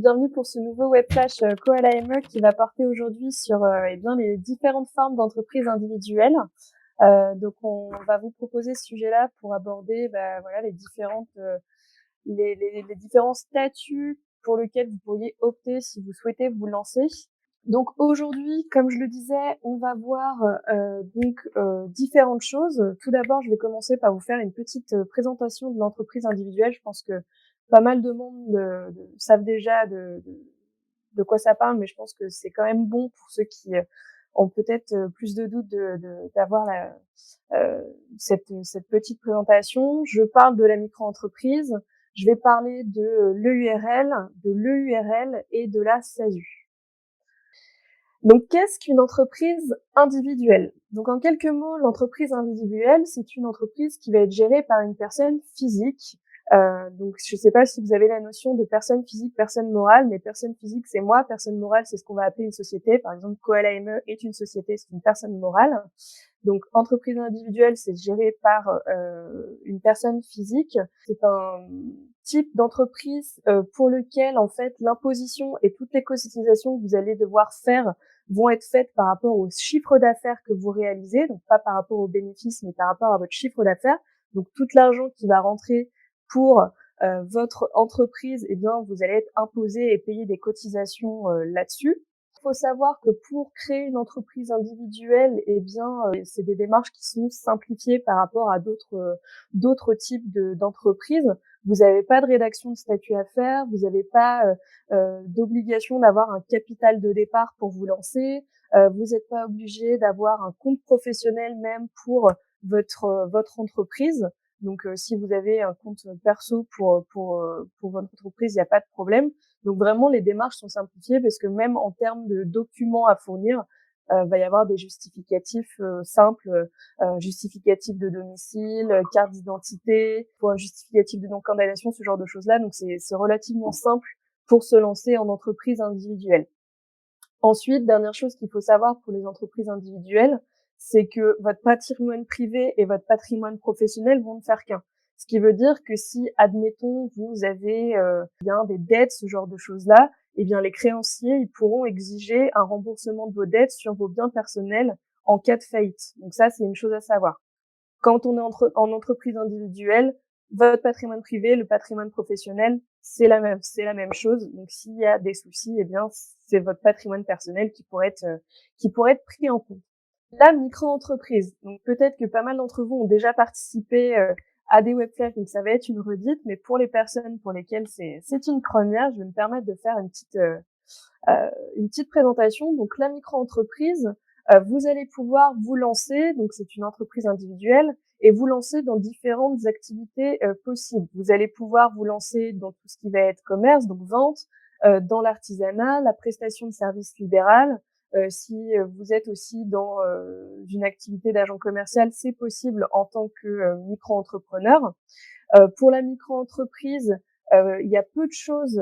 bienvenue pour ce nouveau web flash Koala ME qui va porter aujourd'hui sur les différentes formes d'entreprises individuelles. Donc on va vous proposer ce sujet-là pour aborder les différents statuts pour lesquels vous pourriez opter si vous souhaitez vous lancer. Donc aujourd'hui, comme je le disais, on va voir différentes choses. Tout d'abord, je vais commencer par vous faire une petite présentation de l'entreprise individuelle. Je pense que pas mal de monde savent déjà de quoi ça parle, mais je pense que c'est quand même bon pour ceux qui ont peut-être plus de doutes d'avoir cette petite présentation. Je parle de la micro-entreprise. Je vais parler de l'EURL et de la SASU. Donc, qu'est-ce qu'une entreprise individuelle? Donc, en quelques mots, l'entreprise individuelle, c'est une entreprise qui va être gérée par une personne physique. Donc, je ne sais pas si vous avez la notion de personne physique, personne morale, mais personne physique, c'est moi. Personne morale, c'est ce qu'on va appeler une société. Par exemple, Koala ME est une société, c'est une personne morale. Donc, entreprise individuelle, c'est géré par une personne physique. C'est un type d'entreprise pour lequel, en fait, l'imposition et toutes les cotisations que vous allez devoir faire vont être faites par rapport au chiffre d'affaires que vous réalisez, donc pas par rapport aux bénéfices, mais par rapport à votre chiffre d'affaires. Donc, tout l'argent qui va rentrer pour votre entreprise, eh bien, vous allez être imposé et payer des cotisations là-dessus. Il faut savoir que pour créer une entreprise individuelle, eh bien, c'est des démarches qui sont simplifiées par rapport à d'autres types d'entreprises. Vous n'avez pas de rédaction de statut à faire, vous n'avez pas d'obligation d'avoir un capital de départ pour vous lancer, vous n'êtes pas obligé d'avoir un compte professionnel même pour votre entreprise. Donc, si vous avez un compte perso pour votre entreprise, il n'y a pas de problème. Donc, vraiment, les démarches sont simplifiées parce que même en termes de documents à fournir, va y avoir des justificatifs simples, justificatif de domicile, carte d'identité, pour un justificatif de non-condamnation, ce genre de choses-là. Donc, c'est relativement simple pour se lancer en entreprise individuelle. Ensuite, dernière chose qu'il faut savoir pour les entreprises individuelles, c'est que votre patrimoine privé et votre patrimoine professionnel vont ne faire qu'un. Ce qui veut dire que si, admettons, vous avez bien des dettes, ce genre de choses-là, eh bien les créanciers, ils pourront exiger un remboursement de vos dettes sur vos biens personnels en cas de faillite. Donc ça, c'est une chose à savoir. Quand on est en entreprise individuelle, votre patrimoine privé, le patrimoine professionnel, c'est la même chose. Donc, s'il y a des soucis, eh bien, c'est votre patrimoine personnel qui pourrait être pris en compte. La micro-entreprise. Donc, peut-être que pas mal d'entre vous ont déjà participé à des webflash, donc ça va être une redite, mais pour les personnes pour lesquelles c'est une première, je vais me permettre de faire une petite présentation. Donc, la micro-entreprise, vous allez pouvoir vous lancer, donc c'est une entreprise individuelle, et vous lancer dans différentes activités possibles. Vous allez pouvoir vous lancer dans tout ce qui va être commerce, donc vente, dans l'artisanat, la prestation de services libéral. Si vous êtes aussi dans une activité d'agent commercial, c'est possible en tant que micro-entrepreneur. Pour la micro-entreprise, il y a peu de choses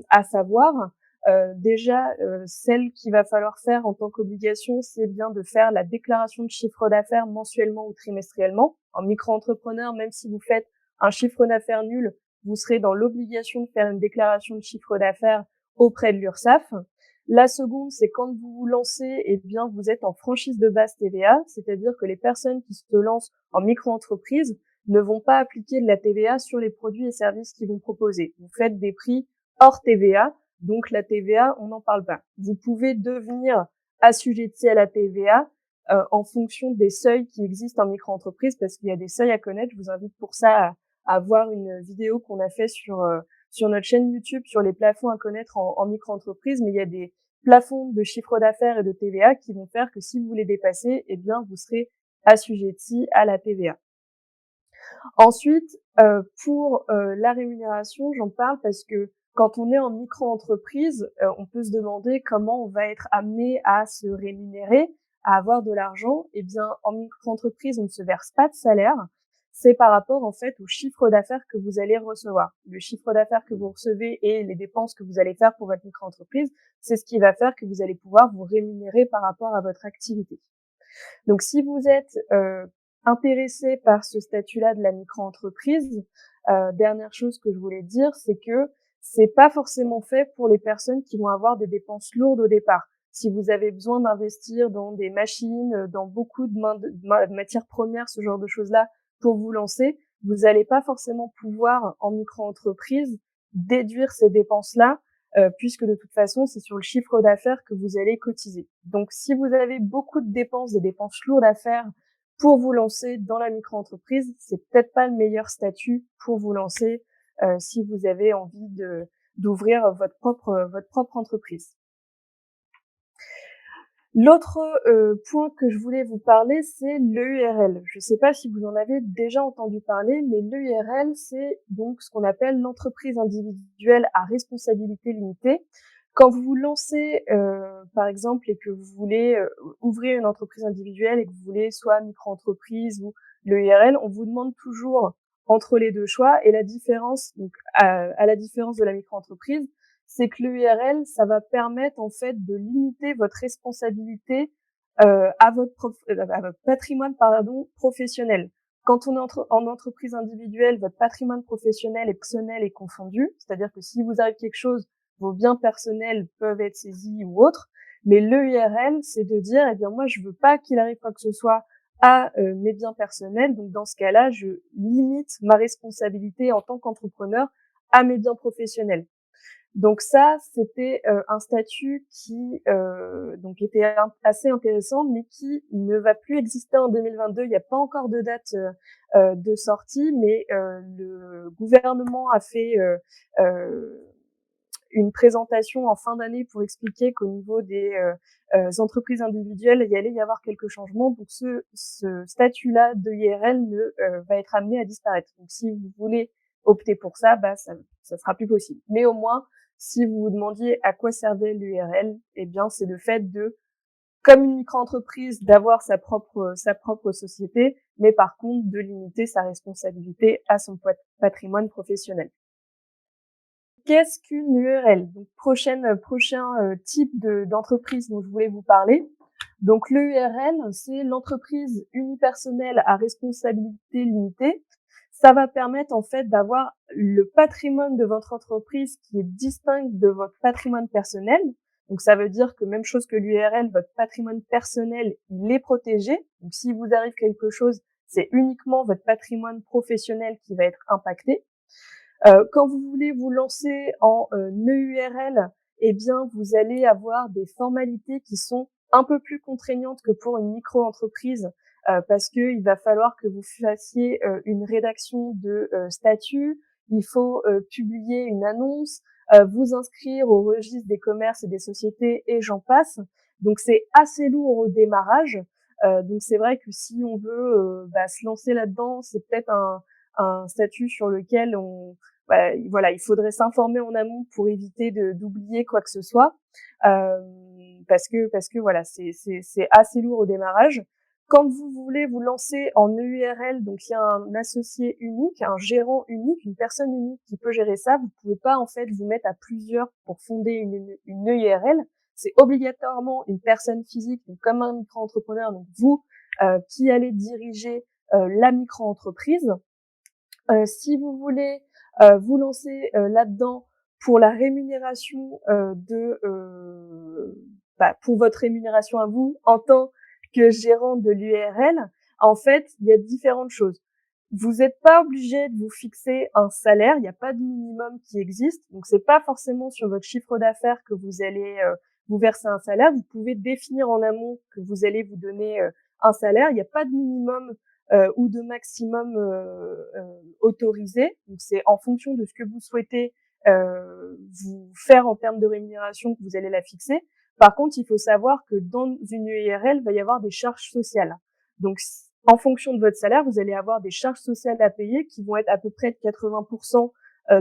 à savoir. Déjà, celle qu'il va falloir faire en tant qu'obligation, c'est bien de faire la déclaration de chiffre d'affaires mensuellement ou trimestriellement. En micro-entrepreneur, même si vous faites un chiffre d'affaires nul, vous serez dans l'obligation de faire une déclaration de chiffre d'affaires auprès de l'URSSAF. La seconde, c'est quand vous vous lancez, eh bien, vous êtes en franchise de base TVA, c'est-à-dire que les personnes qui se lancent en micro-entreprise ne vont pas appliquer de la TVA sur les produits et services qu'ils vont proposer. Vous faites des prix hors TVA, donc la TVA, on n'en parle pas. Vous pouvez devenir assujetti à la TVA en fonction des seuils qui existent en micro-entreprise, parce qu'il y a des seuils à connaître. Je vous invite pour ça à voir une vidéo qu'on a fait sur notre chaîne YouTube sur les plafonds à connaître en micro-entreprise, mais il y a des plafonds de chiffre d'affaires et de TVA qui vont faire que si vous les dépassez, eh bien, vous serez assujetti à la TVA. Ensuite, pour la rémunération, j'en parle parce que quand on est en micro-entreprise, on peut se demander comment on va être amené à se rémunérer, à avoir de l'argent. Eh bien, en micro-entreprise, on ne se verse pas de salaire. C'est par rapport, en fait, au chiffre d'affaires que vous allez recevoir. Le chiffre d'affaires que vous recevez et les dépenses que vous allez faire pour votre micro-entreprise, c'est ce qui va faire que vous allez pouvoir vous rémunérer par rapport à votre activité. Donc, si vous êtes intéressé par ce statut-là de la micro-entreprise, dernière chose que je voulais dire, c'est que c'est pas forcément fait pour les personnes qui vont avoir des dépenses lourdes au départ. Si vous avez besoin d'investir dans des machines, dans beaucoup de matières premières, ce genre de choses-là, pour vous lancer, vous n'allez pas forcément pouvoir, en micro-entreprise, déduire ces dépenses-là, puisque de toute façon, c'est sur le chiffre d'affaires que vous allez cotiser. Donc, si vous avez beaucoup de dépenses, des dépenses lourdes à faire pour vous lancer dans la micro-entreprise, c'est peut-être pas le meilleur statut pour vous lancer si vous avez envie d'ouvrir votre propre entreprise. L'autre point que je voulais vous parler, c'est l'EURL. Je ne sais pas si vous en avez déjà entendu parler, mais l'EURL, c'est donc ce qu'on appelle l'entreprise individuelle à responsabilité limitée. Quand vous vous lancez, par exemple, et que vous voulez ouvrir une entreprise individuelle et que vous voulez soit micro-entreprise ou l'EURL, on vous demande toujours entre les deux choix. Et la différence, donc à la différence de la micro-entreprise, c'est que l'URL, ça va permettre en fait de limiter votre responsabilité à votre patrimoine professionnel. Quand on est en entreprise individuelle, votre patrimoine professionnel et personnel est confondu, c'est-à-dire que si vous arrive quelque chose, vos biens personnels peuvent être saisis ou autres. Mais l'EURL, c'est de dire, eh bien moi, je veux pas qu'il arrive quoi que ce soit à mes biens personnels. Donc dans ce cas-là, je limite ma responsabilité en tant qu'entrepreneur à mes biens professionnels. Donc ça, c'était un statut qui donc était assez intéressant, mais qui ne va plus exister en 2022. Il n'y a pas encore de date de sortie, mais le gouvernement a fait une présentation en fin d'année pour expliquer qu'au niveau des entreprises individuelles, il y allait y avoir quelques changements. Donc ce statut-là de IRL va être amené à disparaître. Donc si vous voulez opter pour ça, ça sera plus possible. Mais au moins, si vous vous demandiez à quoi servait l'URL, eh bien, c'est le fait de, comme une micro-entreprise, d'avoir sa propre société, mais par contre, de limiter sa responsabilité à son patrimoine professionnel. Qu'est-ce qu'une URL? Donc, prochain type d'entreprise dont je voulais vous parler. Donc, l'URL, c'est l'entreprise unipersonnelle à responsabilité limitée. Ça va permettre, en fait, d'avoir le patrimoine de votre entreprise qui est distinct de votre patrimoine personnel. Donc, ça veut dire que même chose que l'URL, votre patrimoine personnel, il est protégé. Donc, si vous arrive quelque chose, c'est uniquement votre patrimoine professionnel qui va être impacté. Quand vous voulez vous lancer en EURL, eh bien, vous allez avoir des formalités qui sont un peu plus contraignantes que pour une micro-entreprise, parce que il va falloir que vous fassiez une rédaction de statut, il faut publier une annonce, vous inscrire au registre des commerces et des sociétés, et j'en passe. Donc, c'est assez lourd au démarrage. Donc, c'est vrai que si on veut se lancer là-dedans, c'est peut-être un statut sur lequel voilà, il faudrait s'informer en amont pour éviter d'oublier quoi que ce soit, parce que voilà, c'est assez lourd au démarrage. Quand vous voulez vous lancer en EURL, donc il y a un associé unique, un gérant unique, une personne unique qui peut gérer ça. Vous pouvez pas en fait vous mettre à plusieurs pour fonder une EURL. C'est obligatoirement une personne physique, donc comme un micro-entrepreneur, donc vous qui allez diriger la micro-entreprise. Si vous voulez vous lancer là-dedans pour la rémunération pour votre rémunération à vous en tant que gérant de l'URL, en fait, il y a différentes choses. Vous n'êtes pas obligé de vous fixer un salaire, il n'y a pas de minimum qui existe, donc c'est pas forcément sur votre chiffre d'affaires que vous allez vous verser un salaire. Vous pouvez définir en amont que vous allez vous donner un salaire. Il n'y a pas de minimum ou de maximum autorisé. Donc c'est en fonction de ce que vous souhaitez vous faire en termes de rémunération que vous allez la fixer. Par contre, il faut savoir que dans une URL, il va y avoir des charges sociales. Donc en fonction de votre salaire, vous allez avoir des charges sociales à payer qui vont être à peu près de 80%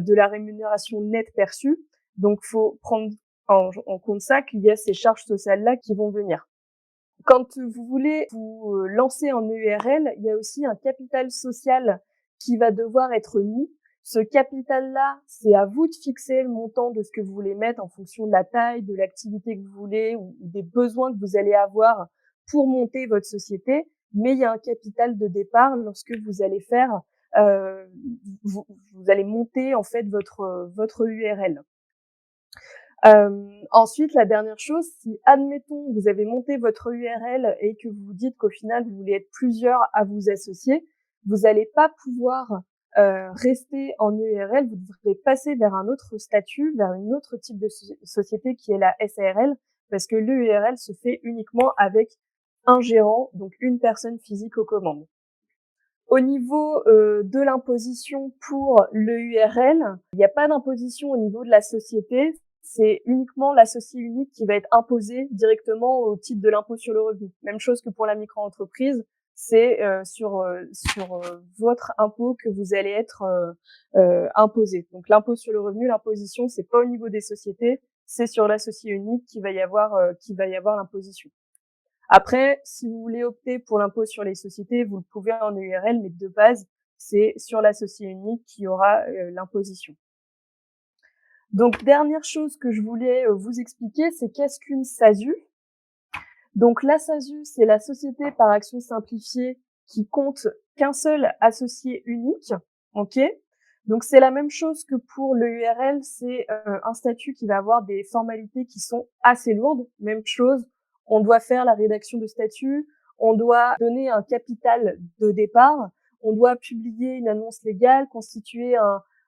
de la rémunération nette perçue. Donc faut prendre en compte ça, qu'il y a ces charges sociales-là qui vont venir. Quand vous voulez vous lancer en EURL, il y a aussi un capital social qui va devoir être mis. Ce capital-là, c'est à vous de fixer le montant de ce que vous voulez mettre en fonction de la taille, de l'activité que vous voulez ou des besoins que vous allez avoir pour monter votre société. Mais il y a un capital de départ lorsque vous allez faire vous allez monter en fait votre URL. Ensuite, la dernière chose, si admettons vous avez monté votre URL et que vous vous dites qu'au final vous voulez être plusieurs à vous associer, vous n'allez pas pouvoir rester en URL, vous devrez passer vers un autre statut, vers une autre type de société qui est la SARL, parce que l'URL se fait uniquement avec un gérant, donc une personne physique aux commandes. Au niveau de l'imposition pour le URL, il n'y a pas d'imposition au niveau de la société, c'est uniquement l'associé unique qui va être imposé directement au titre de l'impôt sur le revenu. Même chose que pour la micro-entreprise, c'est sur votre impôt que vous allez être imposé. Donc l'impôt sur le revenu, l'imposition, c'est pas au niveau des sociétés, c'est sur l'associé unique qu'il va y avoir l'imposition. Après, si vous voulez opter pour l'impôt sur les sociétés, vous le pouvez en URL, mais de base, c'est sur l'associé unique qui aura l'imposition. Donc, dernière chose que je voulais vous expliquer, c'est qu'est-ce qu'une SASU. Donc, la SASU, c'est la société par action simplifiée qui compte qu'un seul associé unique. Ok. Donc, c'est la même chose que pour le URL, c'est un statut qui va avoir des formalités qui sont assez lourdes. Même chose, on doit faire la rédaction de statut, on doit donner un capital de départ, on doit publier une annonce légale, constituer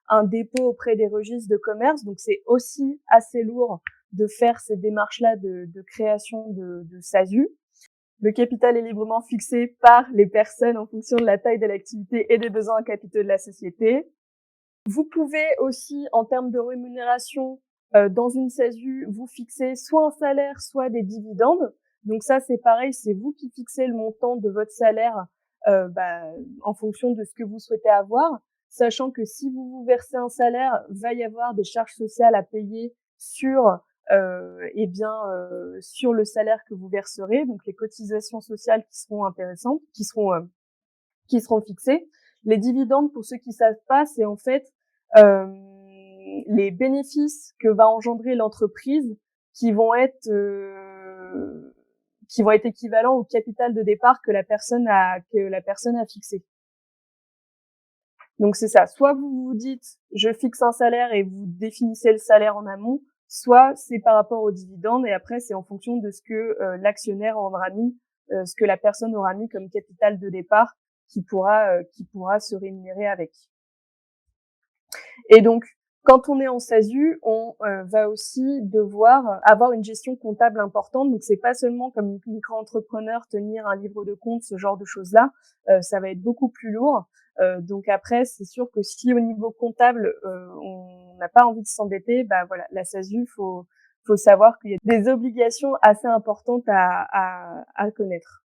un dépôt auprès des registres de commerce. Donc, c'est aussi assez lourd de faire ces démarches-là de création de SASU. Le capital est librement fixé par les personnes en fonction de la taille de l'activité et des besoins en capitaux de la société. Vous pouvez aussi, en termes de rémunération, dans une SASU, vous fixer soit un salaire, soit des dividendes. Donc ça, c'est pareil, c'est vous qui fixez le montant de votre salaire en fonction de ce que vous souhaitez avoir, sachant que si vous vous versez un salaire, va y avoir des charges sociales à payer sur sur le salaire que vous verserez, donc les cotisations sociales qui seront intéressantes, qui seront fixées. Les dividendes, pour ceux qui savent pas, c'est en fait les bénéfices que va engendrer l'entreprise qui vont être équivalents au capital de départ que la personne a fixé. Donc c'est ça. Soit vous vous dites je fixe un salaire et vous définissez le salaire en amont, soit c'est par rapport aux dividendes et après c'est en fonction de ce que l'actionnaire aura mis, ce que la personne aura mis comme capital de départ qui pourra se rémunérer avec. Et donc quand on est en SASU, on va aussi devoir avoir une gestion comptable importante. Donc c'est pas seulement comme micro-entrepreneur tenir un livre de compte, ce genre de choses-là. Ça va être beaucoup plus lourd. Donc après, c'est sûr que si au niveau comptable, on n'a pas envie de s'endetter, bah voilà, la SASU, faut savoir qu'il y a des obligations assez importantes à connaître.